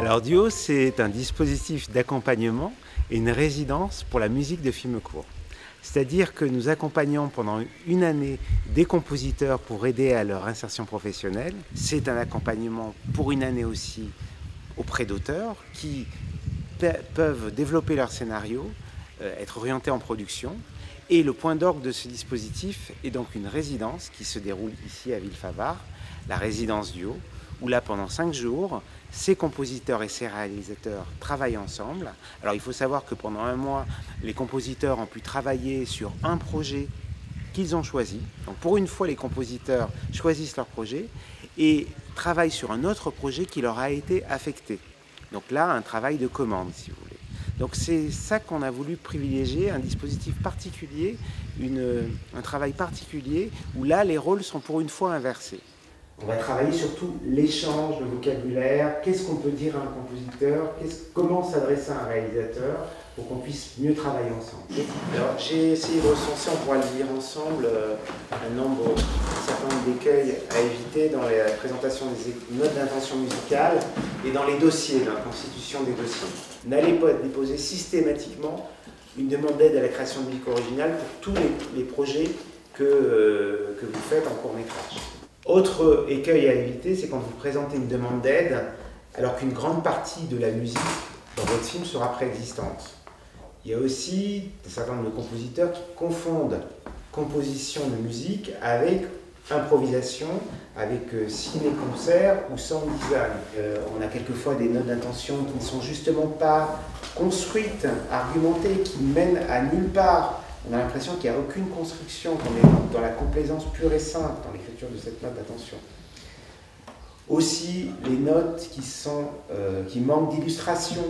Alors Duo, c'est un dispositif d'accompagnement et une résidence pour la musique de film court. C'est-à-dire que nous accompagnons pendant une année des compositeurs pour aider à leur insertion professionnelle. C'est un accompagnement pour une année aussi auprès d'auteurs qui peuvent développer leur scénario, être orientés en production. Et le point d'orgue de ce dispositif est donc une résidence qui se déroule ici à Villefavard, la résidence Duo, où là pendant 5 jours, ces compositeurs et ces réalisateurs travaillent ensemble. Alors il faut savoir que pendant un mois, les compositeurs ont pu travailler sur un projet qu'ils ont choisi. Donc pour une fois, les compositeurs choisissent leur projet et travaillent sur un autre projet qui leur a été affecté. Donc là, un travail de commande, si vous voulez. Donc c'est ça qu'on a voulu privilégier, un dispositif particulier, un travail particulier, où là, les rôles sont pour une fois inversés. On va travailler surtout l'échange, le vocabulaire, qu'est-ce qu'on peut dire à un compositeur, comment s'adresser à un réalisateur pour qu'on puisse mieux travailler ensemble. Alors j'ai essayé de recenser, on pourra le lire ensemble, un certain nombre d'écueils à éviter dans la présentation des notes d'intention musicale et dans les dossiers, dans la constitution des dossiers. N'allez pas déposer systématiquement une demande d'aide à la création de musique originale pour tous les projets que vous faites en court-métrage. Autre écueil à éviter, c'est quand vous présentez une demande d'aide alors qu'une grande partie de la musique dans votre film sera préexistante. Il y a aussi un certain nombre de compositeurs qui confondent composition de musique avec improvisation, avec ciné-concert ou sound design. On a quelquefois des notes d'intention qui ne sont justement pas construites, argumentées, qui mènent à nulle part. On a l'impression qu'il n'y a aucune construction, qu'on est dans la complaisance pure et simple dans l'écriture de cette note d'attention. Aussi, les notes qui manquent d'illustration,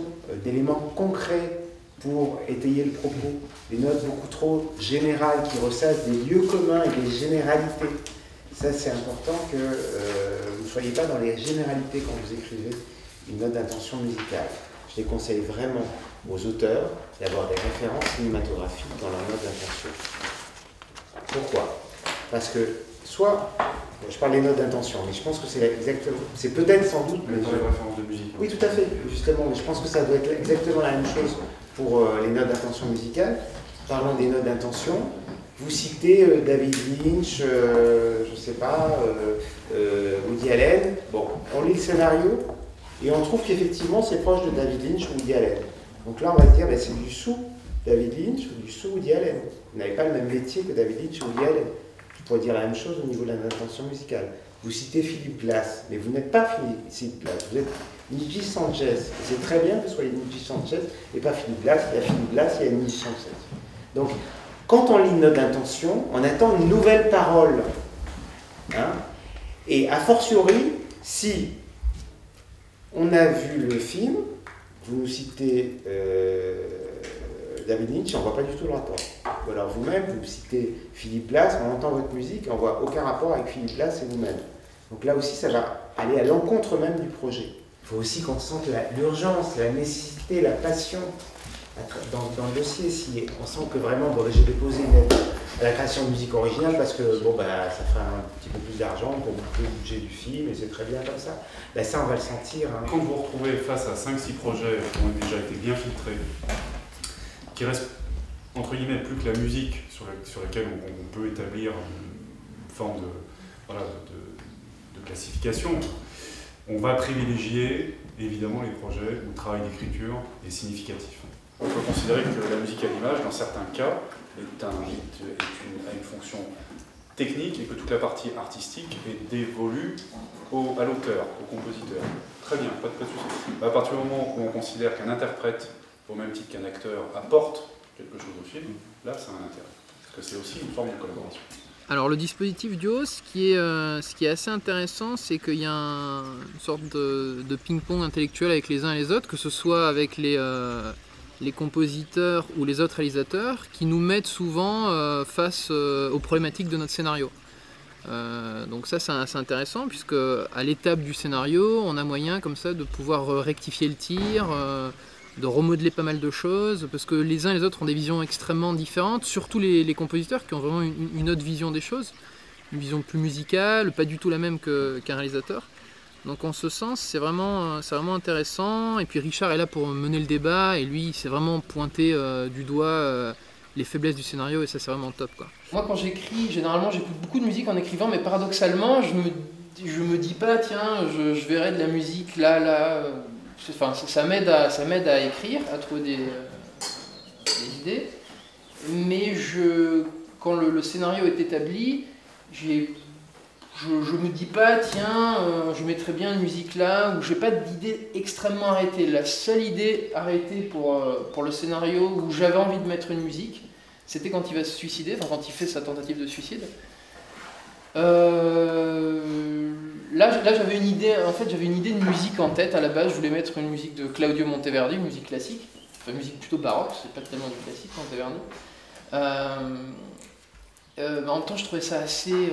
d'éléments concrets pour étayer le propos. Les notes beaucoup trop générales qui ressassent des lieux communs et des généralités. Ça, c'est important que vous ne soyez pas dans les généralités quand vous écrivez une note d'intention musicale. Je les conseille vraiment aux auteurs d'avoir des références cinématographiques dans leur note d'intention. Pourquoi? Parce que je parle des notes d'intention, mais je pense que c'est peut-être sans doute... Mais dans les références de musique. Oui, tout à fait, justement, mais je pense que ça doit être exactement la même chose pour les notes d'intention musicale. Parlons des notes d'intention. Vous citez David Lynch, je ne sais pas, Woody Allen. Bon, on lit le scénario et on trouve qu'effectivement c'est proche de David Lynch ou Woody Allen. Donc là, on va se dire, c'est du sous David Lynch ou du sous Woody Allen. Vous n'avez pas le même métier que David Lynch ou Woody Allen. Je pourrais dire la même chose au niveau de la intention musicale. Vous citez Philip Glass, mais vous n'êtes pas Philip Glass, vous êtes Niji Sanchez. C'est très bien que ce soit Niji Sanchez et pas Philip Glass. Il y a Philip Glass, il y a Niji Sanchez. Donc, quand on lit une note d'intention, on attend une nouvelle parole. Hein? Et a fortiori, si on a vu le film, vous nous citez David Lynch, on ne voit pas du tout le rapport. Ou alors vous-même, vous citez Philip Glass, on entend votre musique et on ne voit aucun rapport avec Philip Glass et vous-même. Donc là aussi, ça va aller à l'encontre même du projet. Il faut aussi qu'on sente l'urgence, la nécessité, la passion dans le dossier. Si on sent que vraiment, j'ai déposé une aide à la création de musique originale parce que ça fait un petit peu plus d'argent pour boucler le budget du film et c'est très bien comme ça. Ben, ça, on va le sentir. Hein. Quand vous vous retrouvez face à 5-6 projets qui ont déjà été bien filtrés, qui restent entre guillemets plus que la musique sur laquelle on peut établir une forme de classification, on va privilégier évidemment les projets où le travail d'écriture est significatif. On peut considérer que la musique à l'image, dans certains cas, a une fonction technique et que toute la partie artistique est dévolue à l'auteur, au compositeur. Très bien, pas de souci. À partir du moment où on considère qu'un interprète, au même titre qu'un acteur, apporte quelque chose au film, là ça a un intérêt. Parce que c'est aussi une forme de collaboration. Alors le dispositif Duo, ce qui est assez intéressant, c'est qu'il y a une sorte de ping-pong intellectuel avec les uns et les autres, que ce soit avec les compositeurs ou les autres réalisateurs, qui nous mettent souvent face aux problématiques de notre scénario. Donc ça c'est assez intéressant, puisque à l'étape du scénario, on a moyen comme ça de pouvoir rectifier le tir, de remodeler pas mal de choses, parce que les uns et les autres ont des visions extrêmement différentes, surtout les compositeurs qui ont vraiment une autre vision des choses, une vision plus musicale, pas du tout la même qu'un réalisateur. Donc en ce sens, c'est vraiment intéressant. Et puis Richard est là pour mener le débat et lui, il s'est vraiment pointé du doigt les faiblesses du scénario et ça c'est vraiment top, quoi. Moi quand j'écris, généralement j'écoute beaucoup de musique en écrivant, mais paradoxalement, je me dis pas, tiens, je verrai de la musique là. Enfin, ça m'aide à écrire, à trouver des idées. Mais quand le scénario est établi, je me dis pas, tiens, je mettrais bien une musique là, ou j'ai pas d'idée extrêmement arrêtée. La seule idée arrêtée pour le scénario où j'avais envie de mettre une musique, c'était quand il va se suicider, enfin quand il fait sa tentative de suicide. Là j'avais une idée, j'avais une idée de musique en tête à la base. Je voulais mettre une musique de Claudio Monteverdi, une musique classique, enfin une musique plutôt baroque, c'est pas tellement du classique Monteverdi. Mais en même temps je trouvais ça assez,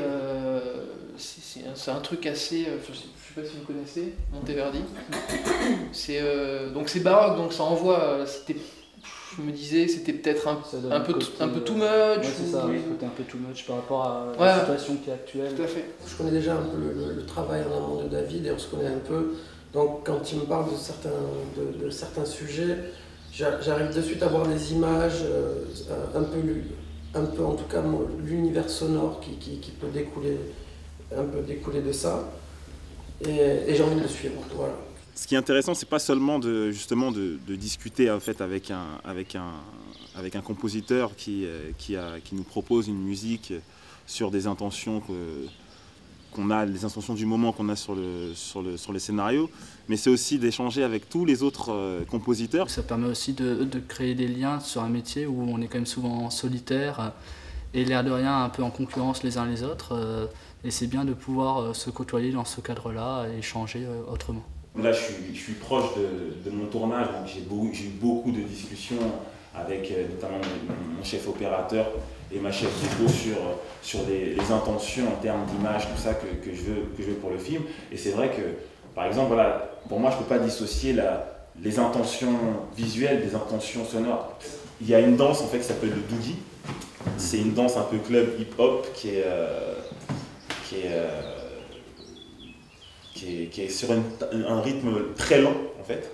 c'est un truc assez, je sais pas si vous connaissez Monteverdi. Donc c'est baroque, donc ça envoie. Je me disais que c'était peut-être un peu too much. Ouais, c'est ça, le côté un peu too much par rapport à la situation qui est actuelle. Tout à fait. Je connais déjà un peu le travail en amont de David et on se connaît un peu. Donc quand il me parle de certains sujets, j'arrive de suite à voir des images, un peu en tout cas l'univers sonore qui peut découler de ça. Et j'ai envie de le suivre. Voilà. Ce qui est intéressant, c'est pas seulement de discuter en fait avec un compositeur qui nous propose une musique sur des intentions les intentions du moment qu'on a sur les scénarios, mais c'est aussi d'échanger avec tous les autres compositeurs. Ça permet aussi de créer des liens sur un métier où on est quand même souvent en solitaire et l'air de rien un peu en concurrence les uns les autres. Et c'est bien de pouvoir se côtoyer dans ce cadre-là et échanger autrement. Là, je suis proche de mon tournage, donc j'ai eu beaucoup de discussions avec notamment mon chef opérateur et ma chef d'écho sur les intentions en termes d'image, tout ça que je veux pour le film. Et c'est vrai que, par exemple, voilà, pour moi, je ne peux pas dissocier les intentions visuelles des intentions sonores. Il y a une danse en fait qui s'appelle le doogie. C'est une danse un peu club hip-hop qui est sur un rythme très lent en fait,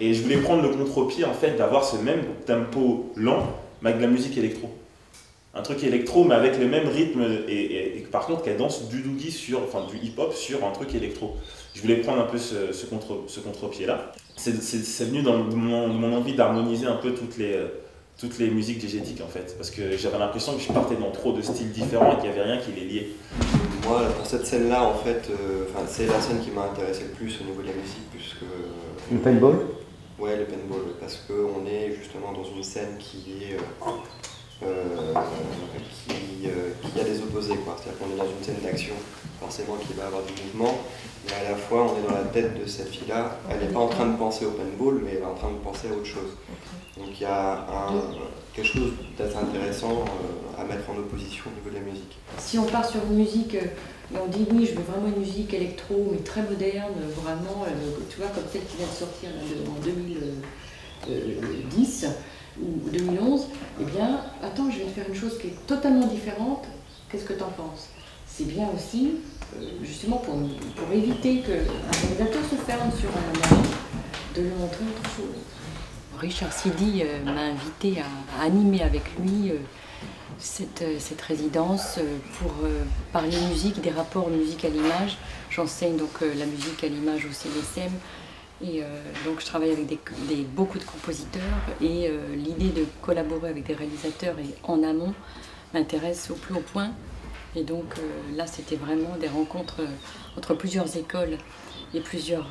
et je voulais prendre le contre-pied en fait d'avoir ce même tempo lent mais avec de la musique électro, un truc électro mais avec le même rythme et par contre qu'elle danse du doogie du hip-hop sur un truc électro. Je voulais prendre un peu ce contre-pied là. C'est venu de mon envie d'harmoniser un peu toutes les musiques diégétiques en fait, parce que j'avais l'impression que je partais dans trop de styles différents et qu'il n'y avait rien qui les liait. Moi, pour cette scène-là, en fait, c'est la scène qui m'a intéressé le plus au niveau de la musique, puisque... Le paintball ? Ouais, le paintball, parce qu'on est justement dans une scène qui a des opposés, quoi. C'est-à-dire qu'on est dans une scène d'action, forcément qui va avoir du mouvement, mais à la fois on est dans la tête de cette fille-là. Elle n'est pas en train de penser au paintball, mais elle est en train de penser à autre chose. Donc il y a quelque chose d'assez intéressant à mettre en opposition au niveau de la musique. Si on part sur une musique, et on dit oui, je veux vraiment une musique électro, mais très moderne, vraiment, tu vois, comme celle qui vient de sortir en 2010 ou 2011, eh bien, attends, je vais te faire une chose qui est totalement différente, qu'est-ce que tu en penses? C'est bien aussi, justement, pour éviter qu'un réalisateur se ferme sur un image, de lui montrer autre chose. Richard Sidi m'a invité à animer avec lui cette résidence pour parler musique, des rapports musique à l'image. J'enseigne donc la musique à l'image au CNSM et donc je travaille avec beaucoup de compositeurs et l'idée de collaborer avec des réalisateurs et en amont m'intéresse au plus haut point. Et donc là c'était vraiment des rencontres entre plusieurs écoles et plusieurs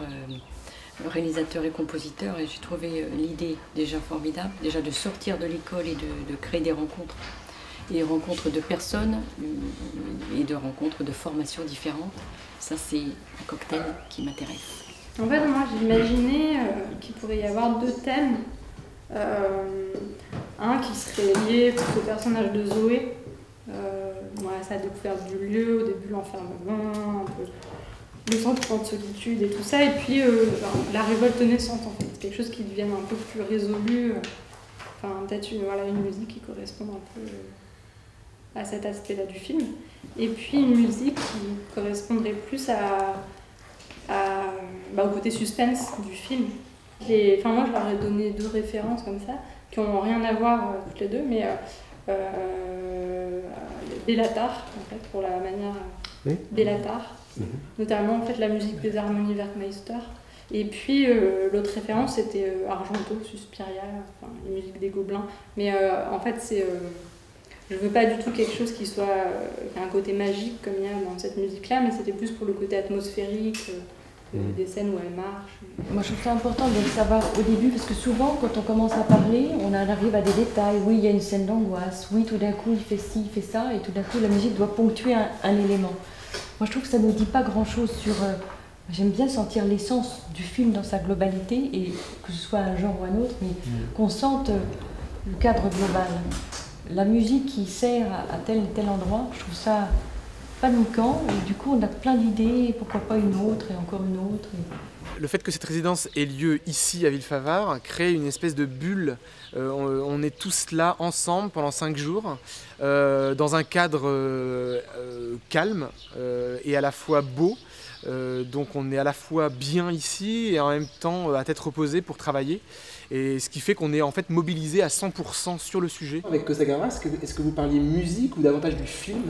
réalisateurs et compositeurs, et j'ai trouvé l'idée déjà formidable, déjà de sortir de l'école et de créer des rencontres de personnes et de rencontres de formations différentes. Ça c'est un cocktail qui m'intéresse. En fait moi j'imaginais qu'il pourrait y avoir deux thèmes, un qui serait lié au personnage de Zoé, sa découverte du lieu, au début l'enfermement, un peu le sentiment de solitude et tout ça, et puis la révolte naissante en fait, quelque chose qui devienne un peu plus résolu, peut-être une musique qui correspond un peu à cet aspect-là du film, et puis une musique qui correspondrait plus à au côté suspense du film. Moi, je leur ai donné 2 références comme ça, qui n'ont rien à voir toutes les deux, mais Bellatar, en fait, pour la manière Bellatar, notamment en fait, la musique des harmonies Werkmeister. Et puis l'autre référence c'était Argento, Suspiria, enfin, les musiques des Gobelins. Mais en fait, je veux pas du tout quelque chose qui soit qui a un côté magique comme il y a dans cette musique-là, mais c'était plus pour le côté atmosphérique. Des scènes où elle marche. Moi je trouve ça important de le savoir au début parce que souvent quand on commence à parler, on arrive à des détails. Oui, il y a une scène d'angoisse, oui, tout d'un coup il fait ci, il fait ça, et tout d'un coup la musique doit ponctuer un élément. Moi je trouve que ça ne nous dit pas grand-chose sur... J'aime bien sentir l'essence du film dans sa globalité, et que ce soit un genre ou un autre, mais qu'on sente le cadre global. La musique qui sert à tel ou tel endroit, je trouve ça paniquant, et du coup on a plein d'idées, pourquoi pas une autre et encore une autre. Le fait que cette résidence ait lieu ici à Villefavard crée une espèce de bulle. On est tous là ensemble pendant 5 jours, dans un cadre calme et à la fois beau. Donc on est à la fois bien ici et en même temps à tête reposée pour travailler. Et ce qui fait qu'on est en fait mobilisé à 100% sur le sujet. Avec Costa Gavras, est-ce que vous parliez musique ou davantage du film?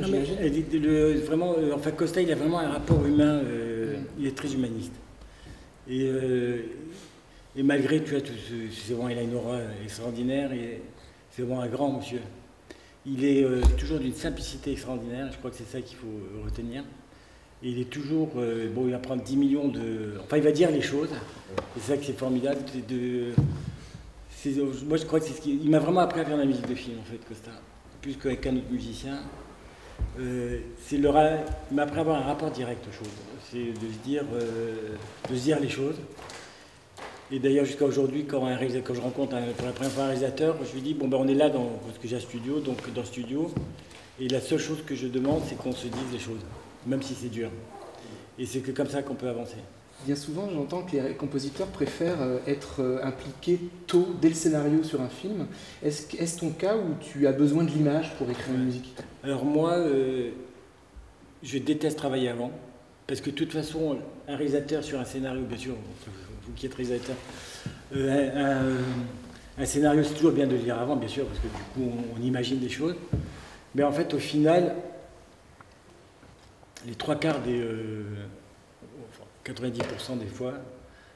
Vraiment, enfin Costa, il a vraiment un rapport humain, il est très humaniste. Et malgré, tu vois, c'est vraiment, il a une aura extraordinaire et c'est vraiment un grand monsieur. Il est toujours d'une simplicité extraordinaire, je crois que c'est ça qu'il faut retenir. Et il est toujours, il va prendre 10 millions de... Enfin, il va dire les choses, et c'est ça que c'est formidable. Moi, je crois que c'est ce qui... Il m'a vraiment appris à faire de la musique de film, en fait, Costa. Plus qu'avec un autre musicien. Il m'a appris à avoir un rapport direct aux choses. C'est de se dire les choses. Et d'ailleurs, jusqu'à aujourd'hui, quand je rencontre pour la première fois un réalisateur, je lui dis, on est là, parce que j'ai un studio, donc dans le studio, et la seule chose que je demande, c'est qu'on se dise les choses. Même si c'est dur. Et c'est que comme ça qu'on peut avancer. Bien souvent, j'entends que les compositeurs préfèrent être impliqués tôt, dès le scénario sur un film. Est-ce ton cas où tu as besoin de l'image pour écrire une musique? Alors moi, je déteste travailler avant. Parce que de toute façon, un réalisateur sur un scénario, bien sûr, vous qui êtes réalisateur, un scénario, c'est toujours bien de le lire avant, bien sûr, parce que du coup, on imagine des choses. Mais en fait, au final... Les 3/4 des 90% des fois,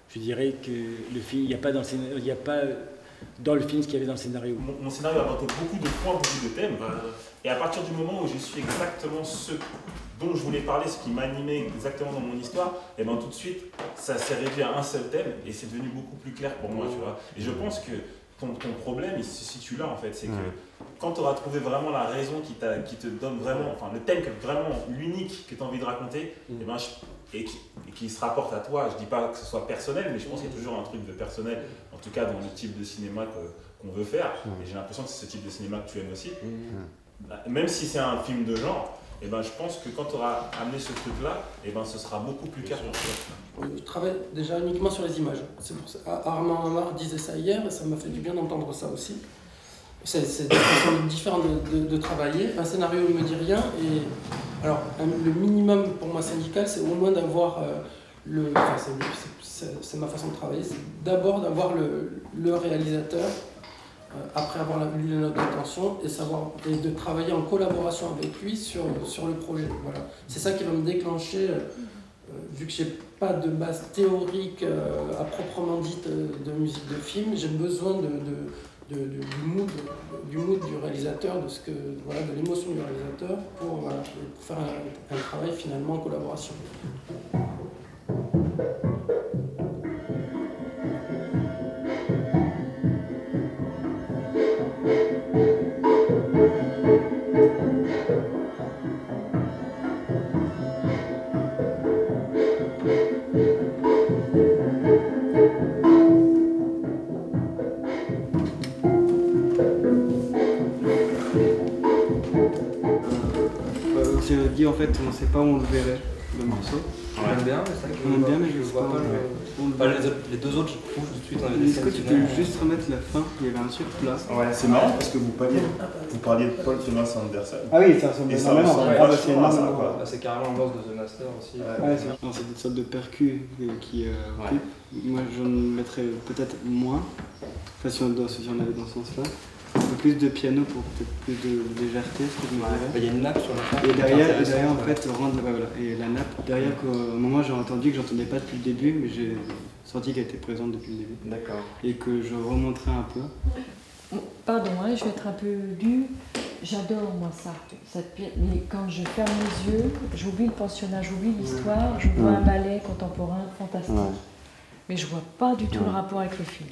je dirais que le film, il n'y a pas dans le film ce qu'il y avait dans le scénario. Mon scénario a apporté beaucoup de points, beaucoup de thèmes. Et à partir du moment où j'ai su exactement ce dont je voulais parler, ce qui m'animait exactement dans mon histoire, et bien tout de suite, ça s'est réduit à un seul thème et c'est devenu beaucoup plus clair pour moi, tu vois. Et je pense que ton problème, il se situe là en fait, c'est que quand tu auras trouvé vraiment la raison qui te donne vraiment, enfin le thème vraiment l'unique que tu as envie de raconter, et qui se rapporte à toi, je dis pas que ce soit personnel, mais je pense qu'il y a toujours un truc de personnel, en tout cas dans le type de cinéma qu'on veut faire, et j'ai l'impression que c'est ce type de cinéma que tu aimes aussi. Même si c'est un film de genre, je pense que quand tu auras amené ce truc-là, ce sera beaucoup plus clair pour toi. Je travaille déjà uniquement sur les images. C'est pour ça. Armand Amar disait ça hier et ça m'a fait du bien d'entendre ça aussi. C'est des façons différentes de travailler. Un scénario ne me dit rien. Et alors, le minimum pour moi syndical, c'est au moins d'avoir c'est ma façon de travailler. C'est d'abord d'avoir le réalisateur. Après avoir lu les notes d'intention et de travailler en collaboration avec lui sur le projet. Voilà. C'est ça qui va me déclencher, vu que je n'ai pas de base théorique à proprement dite de musique de film, j'ai besoin du mood du réalisateur, de l'émotion du réalisateur pour faire un travail finalement en collaboration. En fait, on ne sait pas où on le verrait, le morceau. On aime bien, mais je ne vois pas. Les deux autres, je trouve tout de suite, on avait des Est-ce que tu peux sentiments. juste remettre la fin? Il y avait un truc là. Ouais, c'est marrant parce que vous parliez de Paul Thomas Anderson. Ah oui, ça ressemble Et ça énormément. ressemble Ah, bah, c'est vachement à ça, énormément. quoi. C'est carrément l'ambiance de The Master aussi. Ouais, c'est des sortes de percus qui occupent. Moi, j'en mettrais peut-être moins, enfin, si on allait dans ce sens-là. Un peu plus de piano pour peut-être plus de légèreté, ce que je me dirais. Il y a une nappe sur la fin. Et derrière en fait, rendre, voilà. Et la nappe, derrière, qu'au moment j'ai entendu que j'entendais pas depuis le début, mais j'ai senti qu'elle était présente depuis le début. D'accord. Et que je remonterai un peu. Pardon, hein, je vais être un peu dure. J'adore moi ça. Mais quand je ferme les yeux, j'oublie le pensionnat, j'oublie l'histoire, je vois un ballet contemporain fantastique. Mais je vois pas du tout le rapport avec le film.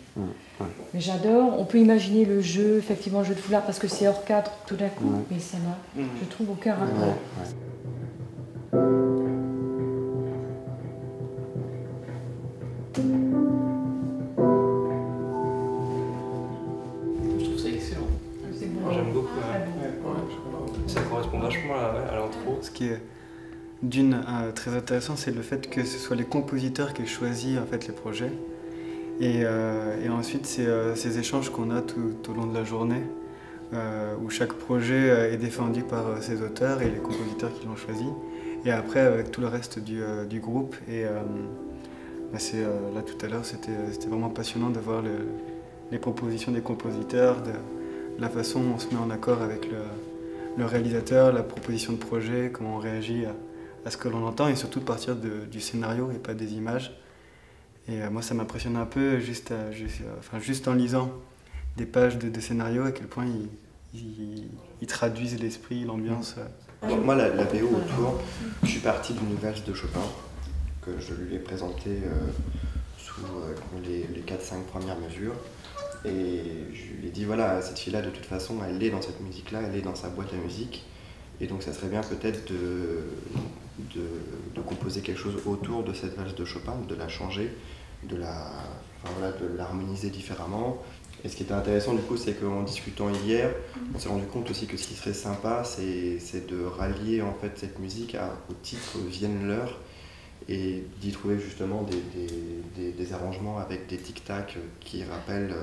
Mais j'adore, on peut imaginer le jeu, effectivement le jeu de foulard, parce que c'est hors cadre tout d'un coup, mais ça n'a, je trouve, aucun rapport. Je trouve ça excellent. C'est bon. Moi, j'aime beaucoup. Ça correspond vachement à l'intro. Ce qui est très intéressant, c'est le fait que ce soit les compositeurs qui aient choisi en fait les projets. Et ensuite, ces échanges qu'on a tout au long de la journée, où chaque projet est défendu par ses auteurs et les compositeurs qui l'ont choisi. Et après, avec tout le reste du groupe. Et là, tout à l'heure, c'était vraiment passionnant de voir les propositions des compositeurs, de la façon dont on se met en accord avec le réalisateur, la proposition de projet, comment on réagit à ce que l'on entend, et surtout de partir du scénario et pas des images. Et moi, ça m'impressionne un peu juste en lisant des pages de scénario, à quel point ils traduisent l'esprit, l'ambiance. Donc moi, la BO autour, je suis parti d'une valse de Chopin que je lui ai présentée sous les 4-5 premières mesures. Et je lui ai dit, voilà, cette fille-là, de toute façon, elle est dans cette musique-là, elle est dans sa boîte à musique. Et donc ça serait bien peut-être de composer quelque chose autour de cette valse de Chopin, de la changer, de l'harmoniser différemment. Et ce qui était intéressant du coup, c'est qu'en discutant hier, on s'est rendu compte aussi que ce qui serait sympa, c'est de rallier en fait cette musique au titre Vienne l'heure et d'y trouver justement des arrangements avec des tic-tac qui rappellent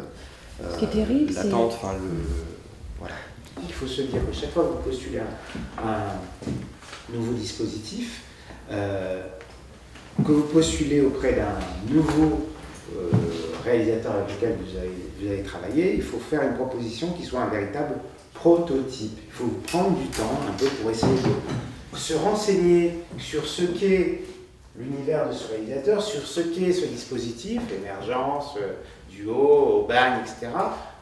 l'attente, voilà. Il faut se dire que chaque fois que vous postulez un nouveau dispositif, que vous postulez auprès d'un nouveau réalisateur avec lequel vous avez travaillé, il faut faire une proposition qui soit un véritable prototype. Il faut vous prendre du temps un peu pour essayer de se renseigner sur ce qu'est l'univers de ce réalisateur, sur ce qu'est ce dispositif, l'émergence, du haut, au bagne, etc.,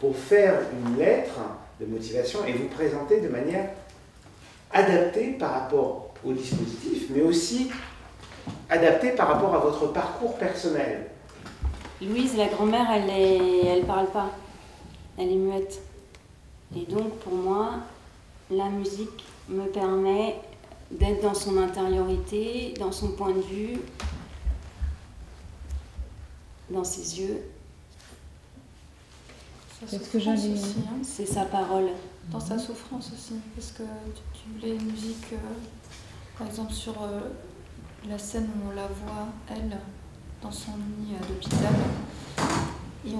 pour faire une lettre de motivation et vous présenter de manière adaptée par rapport au dispositif, mais aussi adaptée par rapport à votre parcours personnel. Louise, la grand-mère, elle parle pas, elle est muette. Et donc pour moi, la musique me permet d'être dans son intériorité, dans son point de vue, dans ses yeux. C'est ce que j'allais dire. Hein, c'est sa parole. Dans sa souffrance aussi, parce que tu voulais une musique, par exemple sur la scène où on la voit, elle, dans son lit d'hôpital, et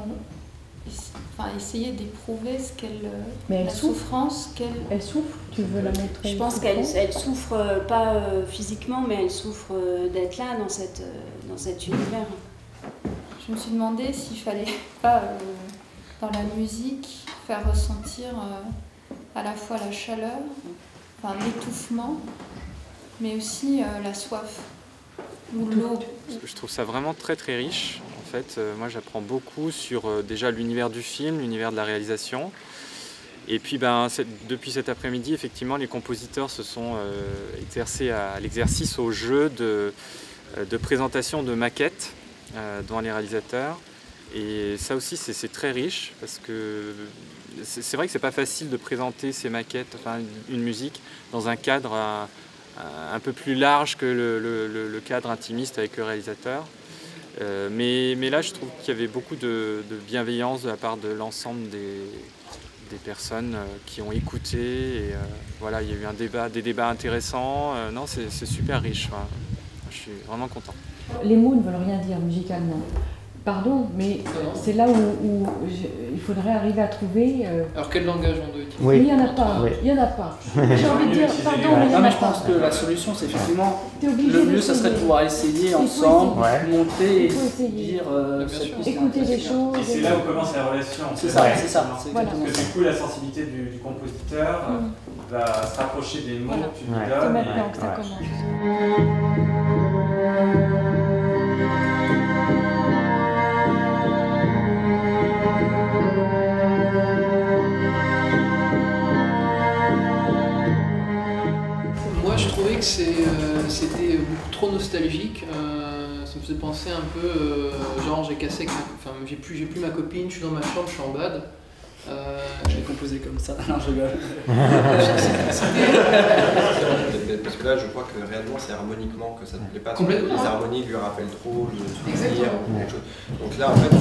essayer d'éprouver ce qu'elle, la souffrance qu'elle... Elle souffre, tu veux la montrer? Je pense qu'elle souffre pas physiquement, mais elle souffre d'être là dans cet univers. Je me suis demandé s'il fallait pas, dans la musique, faire ressentir à la fois la chaleur, l'étouffement, mais aussi la soif ou l'eau. Je trouve ça vraiment très très riche. En fait, moi j'apprends beaucoup sur déjà l'univers du film, l'univers de la réalisation. Et puis depuis cet après-midi, effectivement, les compositeurs se sont exercés à l'exercice au jeu de présentation de maquettes devant les réalisateurs. Et ça aussi, c'est très riche parce que c'est vrai que c'est pas facile de présenter ces maquettes, une musique, dans un cadre un peu plus large que le cadre intimiste avec le réalisateur. Mais là, je trouve qu'il y avait beaucoup de bienveillance de la part de l'ensemble des personnes qui ont écouté. Et voilà, il y a eu des débats intéressants. Non, c'est super riche. Je suis vraiment content. Les mots ne veulent rien dire musicalement. Pardon, mais c'est là où il faudrait arriver à trouver... Alors quel langage on doit utiliser? Oui, il n'y en a pas, il n'y en a pas. J'ai envie de dire, pardon, mais il n'y en a je pas. pense que la solution, c'est effectivement, obligé le mieux, ça serait de pouvoir essayer ensemble, monter et dire cette piste. Écouter des choses. Et c'est là où commence la relation. C'est ça, c'est ça. Parce que du coup, la sensibilité du compositeur va se rapprocher des mots que tu lui donnes. C'est maintenant que ça commence. Moi, je trouvais que c'était beaucoup trop nostalgique. Ça me faisait penser un peu, genre j'ai cassé, enfin j'ai plus ma copine, je suis dans ma chambre, je suis en bad. Je l'ai composé comme ça, non je rigole. Parce que là je crois que réellement c'est harmoniquement que ça ne plaît pas. Complètement. Les harmonies lui rappellent trop le souvenir ou quelque chose. Donc là en fait,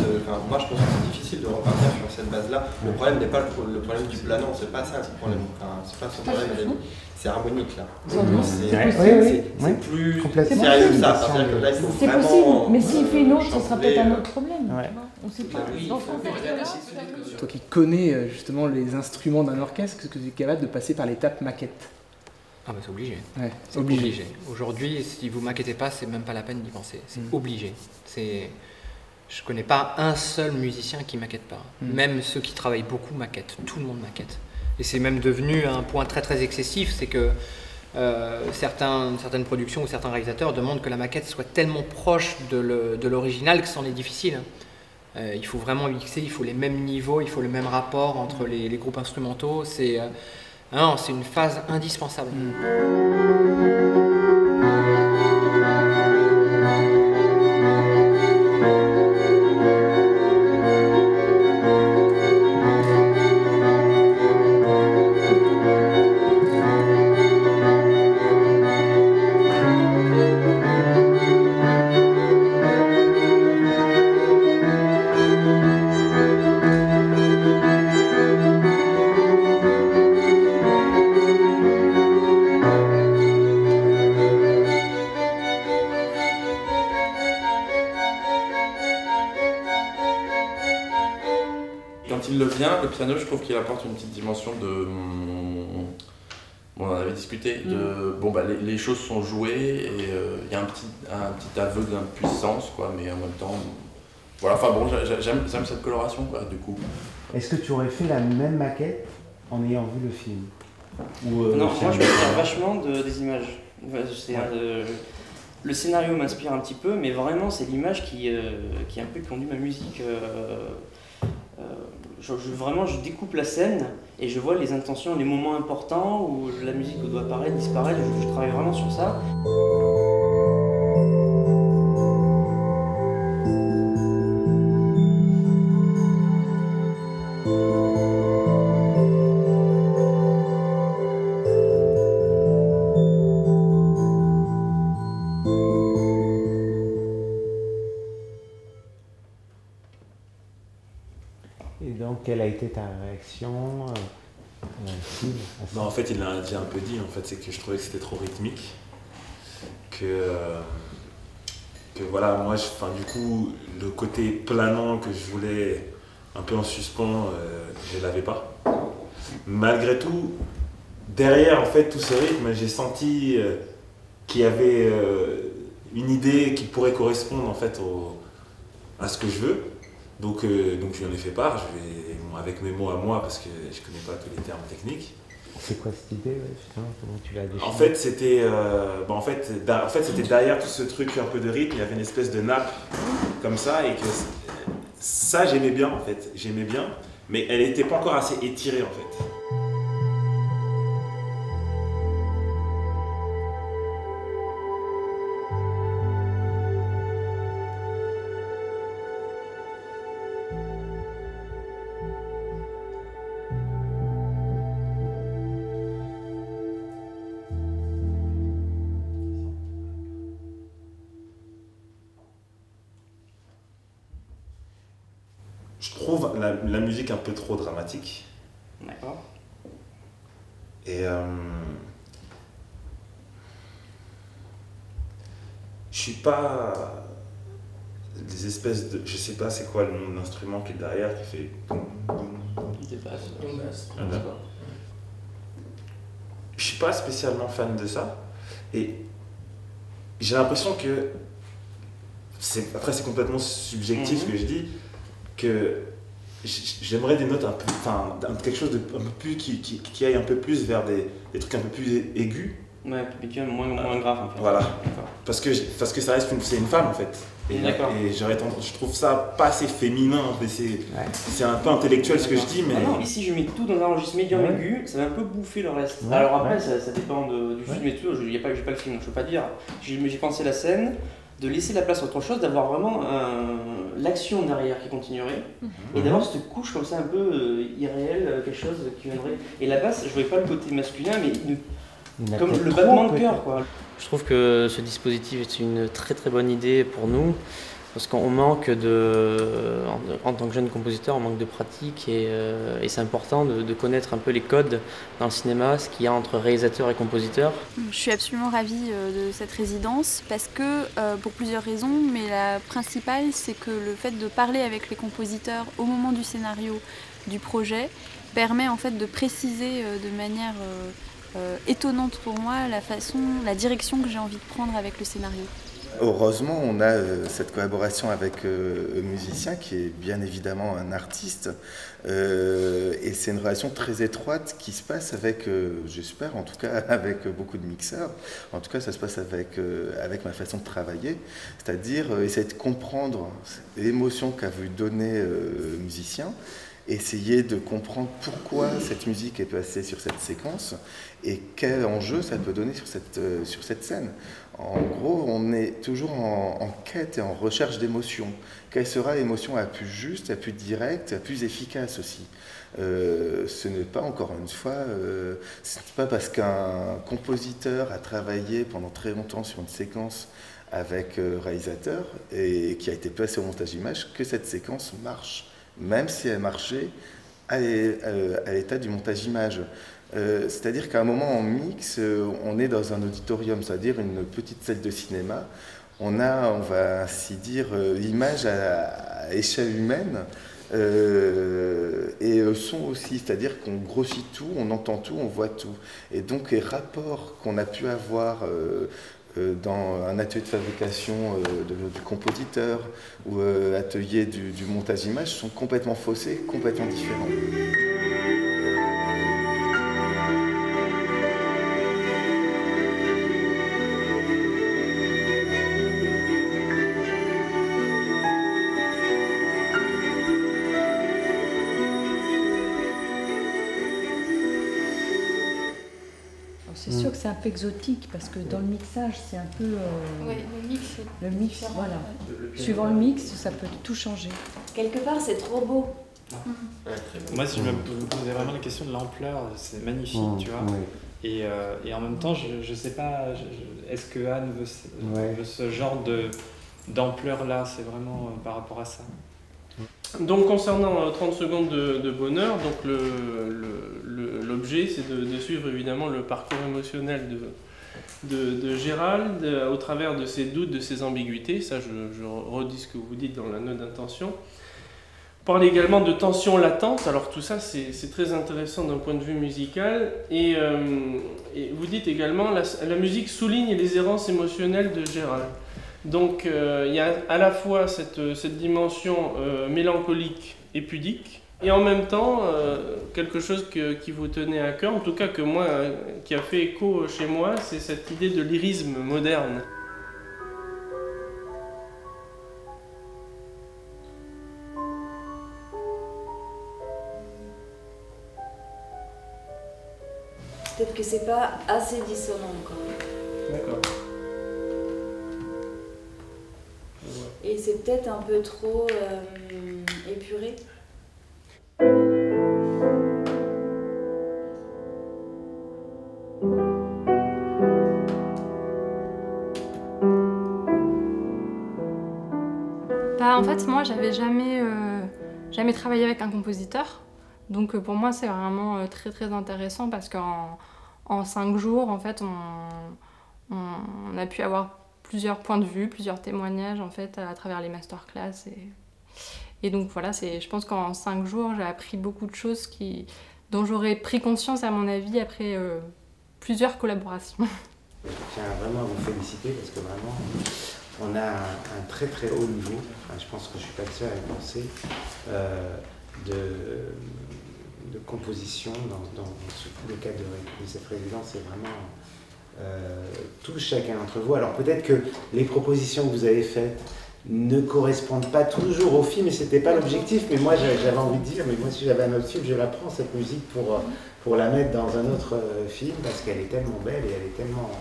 moi je pense que c'est difficile de repartir sur cette base là. Le problème n'est pas le problème du planant, c'est pas ça le problème. C'est pas son problème, c'est harmonique là. C'est plus sérieux que ça. C'est-à-dire que là il faut C'est vraiment. possible, mais s'il fait une autre, ce sera peut-être un autre problème. On ne sait pas. Toi qui connais justement les instruments d'un orchestre, est-ce que tu es capable de passer par l'étape maquette? Ah bah c'est obligé. Ouais, c'est obligé. Aujourd'hui, si vous maquettez pas, c'est même pas la peine d'y penser. C'est obligé. Je connais pas un seul musicien qui maquette pas. Même ceux qui travaillent beaucoup maquettent. Tout le monde maquette. Et c'est même devenu un point très très excessif, c'est que certaines productions ou certains réalisateurs demandent que la maquette soit tellement proche de l'original que c'en est difficile. Il faut vraiment mixer, il faut les mêmes niveaux, il faut le même rapport entre les groupes instrumentaux. C'est une phase indispensable. Le piano, je trouve qu'il apporte une petite dimension de... on en avait discuté, les choses sont jouées et il y a un petit aveu d'impuissance, quoi, mais en même temps... Voilà, enfin bon, j'aime cette coloration, quoi, du coup. Est-ce que tu aurais fait la même maquette en ayant vu le film? Non, moi je m'inspire vachement des images. Le scénario m'inspire un petit peu, mais vraiment c'est l'image qui un peu conduit ma musique. Vraiment, je découpe la scène et je vois les intentions, les moments importants où la musique doit apparaître, disparaître. Je travaille vraiment sur ça. Et donc, quelle a été ta réaction, Steve, à ça? En fait, il l'a déjà un peu dit, en fait, c'est que je trouvais que c'était trop rythmique. Que voilà, moi, du coup, le côté planant que je voulais un peu en suspens, je ne l'avais pas. Malgré tout, derrière, en fait, tout ce rythme, j'ai senti qu'il y avait une idée qui pourrait correspondre, en fait, à ce que je veux. Donc je lui en ai fait part, avec mes mots à moi, parce que je ne connais pas tous les termes techniques. C'est quoi cette idée, justement? Comment tu l'as définie? En fait, c'était derrière tout ce truc un peu de rythme, il y avait une espèce de nappe comme ça, et que ça, j'aimais bien, en fait. J'aimais bien, mais elle n'était pas encore assez étirée, en fait. Je trouve la musique un peu trop dramatique. D'accord. Et je suis pas des espèces de, je sais pas c'est quoi le nom de l'instrument qui est derrière qui fait je suis pas spécialement fan de ça et j'ai l'impression que après c'est complètement subjectif ce que je dis, que j'aimerais des notes un peu, enfin quelque chose de un peu plus qui aille un peu plus vers des trucs un peu plus aigus. Ouais, moins grave en fait. Voilà. Parce que ça reste c'est une femme en fait. Et je trouve ça pas assez féminin, c'est un peu intellectuel ce que je dis, mais... Ah non, ici je mets tout dans un registre médium aigu, ça va un peu bouffer le reste. Ouais, alors après ça dépend du film et tout, j'ai pas le film, je peux pas dire. J'ai pensé la scène, de laisser la place à autre chose, d'avoir vraiment l'action derrière qui continuerait, et d'avoir cette couche comme ça un peu irréelle, quelque chose qui viendrait. Et la basse, je voyais pas le côté masculin, mais comme le battement de cœur, quoi. Je trouve que ce dispositif est une très bonne idée pour nous, parce qu'on manque en tant que jeune compositeur, on manque de pratique et c'est important de connaître un peu les codes dans le cinéma, ce qu'il y a entre réalisateur et compositeur. Je suis absolument ravie de cette résidence parce que, pour plusieurs raisons, mais la principale c'est que le fait de parler avec les compositeurs au moment du scénario du projet permet en fait de préciser de manière étonnante pour moi la direction que j'ai envie de prendre avec le scénario. Heureusement, on a cette collaboration avec un musicien qui est bien évidemment un artiste et c'est une relation très étroite qui se passe avec, j'espère en tout cas, avec beaucoup de mixeurs. En tout cas, ça se passe avec ma façon de travailler, c'est-à-dire essayer de comprendre l'émotion qu'a voulu donner le musicien, essayer de comprendre pourquoi cette musique est passée sur cette séquence et quel enjeu ça peut donner sur cette scène. En gros, on est toujours en quête et en recherche d'émotion. Quelle sera l'émotion la plus juste, la plus directe, la plus efficace aussi. Ce n'est pas, encore une fois, ce n'est pas parce qu'un compositeur a travaillé pendant très longtemps sur une séquence avec réalisateur et qui a été placé au montage image que cette séquence marche, même si elle marchait à l'état du montage image. C'est-à-dire qu'à un moment en mix, on est dans un auditorium, c'est-à-dire une petite salle de cinéma. On va ainsi dire, l'image à échelle humaine et le son aussi, c'est-à-dire qu'on grossit tout, on entend tout, on voit tout. Et donc les rapports qu'on a pu avoir dans un atelier de fabrication du compositeur ou atelier du montage image sont complètement faussés, complètement différents. C'est sûr que c'est un peu exotique parce que dans le mixage, c'est un peu. Oui, le mix, voilà. Suivant le mix, ça peut tout changer. Quelque part, c'est trop beau. Moi, si je me posais vraiment la question de l'ampleur, c'est magnifique, tu vois. Et en même temps, je sais pas, est-ce que Anne veut ce genre d'ampleur-là? C'est vraiment par rapport à ça. Donc concernant 30 secondes de bonheur, donc l'objet c'est de suivre évidemment le parcours émotionnel de Gérald au travers de ses doutes, de ses ambiguïtés. Ça je redis ce que vous dites dans la note d'intention. On parle également de tension latente, alors tout ça c'est très intéressant d'un point de vue musical et vous dites également la musique souligne les errances émotionnelles de Gérald. Donc il y a à la fois cette dimension mélancolique et pudique, et en même temps quelque chose qui vous tenait à cœur, en tout cas que moi, qui a fait écho chez moi, c'est cette idée de lyrisme moderne. Peut-être que c'est pas assez dissonant quand même. D'accord. Et c'est peut-être un peu trop épuré. En fait, moi, j'avais jamais travaillé avec un compositeur. Donc pour moi, c'est vraiment très intéressant parce qu'en 5 jours, en fait, on a pu avoir plusieurs points de vue, plusieurs témoignages en fait à travers les masterclass. Et donc voilà, je pense qu'en 5 jours, j'ai appris beaucoup de choses dont j'aurais pris conscience à mon avis après plusieurs collaborations. Je tiens vraiment à vous féliciter parce que vraiment, on a un très très haut niveau, enfin, je pense que je ne suis pas le seul à y penser, de composition dans le cadre de cette résidence. C'est vraiment tous chacun d'entre vous. Alors peut-être que les propositions que vous avez faites ne correspondent pas toujours au film et c'était pas l'objectif, mais moi j'avais envie de dire, mais moi si j'avais un autre film, je la prends cette musique pour la mettre dans un autre film parce qu'elle est tellement belle et elle est tellement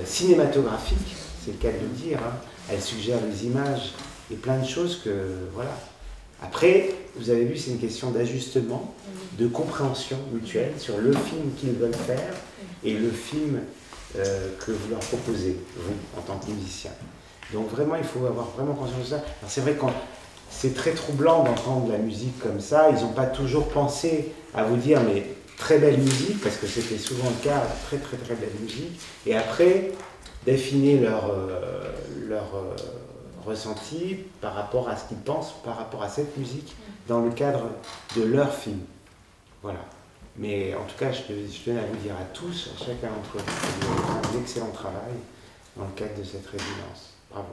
cinématographique, c'est le cas de le dire, hein. Elle suggère des images et plein de choses que voilà. Après, vous avez vu, c'est une question d'ajustement, de compréhension mutuelle sur le film qu'ils veulent faire et le film que vous leur proposez, vous, en tant que musicien. Donc vraiment, il faut avoir vraiment conscience de ça. Alors c'est vrai que c'est très troublant d'entendre la musique comme ça. Ils n'ont pas toujours pensé à vous dire, mais très belle musique, parce que c'était souvent le cas, très très très belle musique. Et après, d'affiner leur ressenti par rapport à ce qu'ils pensent, par rapport à cette musique, dans le cadre de leur film. Voilà. Mais en tout cas, je tenais à vous dire à tous, à chacun d'entre vous, un excellent travail dans le cadre de cette résidence. Bravo.